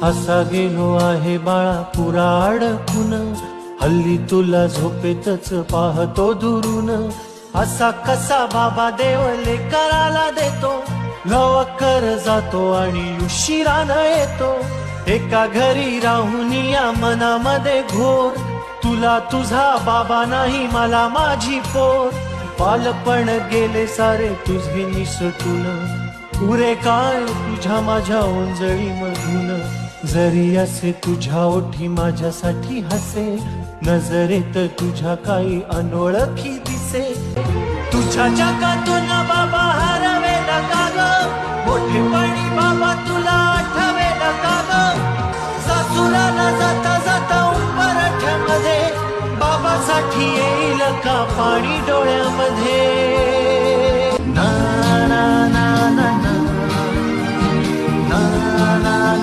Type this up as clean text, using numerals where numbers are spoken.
असा गेलो आहे बाळा पुरा अडकून, हल्ली तुला झोपेतच पाहतो दुरून. असा कसा बाबा देव लेकराला देतो, लवकर जातो आणि उशिरानं येतो. एका घरी राहून या मनामध्ये घोर, तुला तुझा बाबा नाही मला माझी पोर. बालपण गेले सारे तुझे निसटून, उरे काय तुझ्या माझ्या ओंजळी मधून. जरी असे तुझ्या ओठी माझ्यासाठी हसे, नजरेत तुझ्या काही अनोळखी दिसे. तुझ्या जगातून बाबा हरवेला का ग, मोठेपणी बाबा तुला आठवेला का ग. सासुराला जाता जाता उंबरठ्यामध्ये, बाबासाठी येईल का पाणी डोळ्यामध्ये.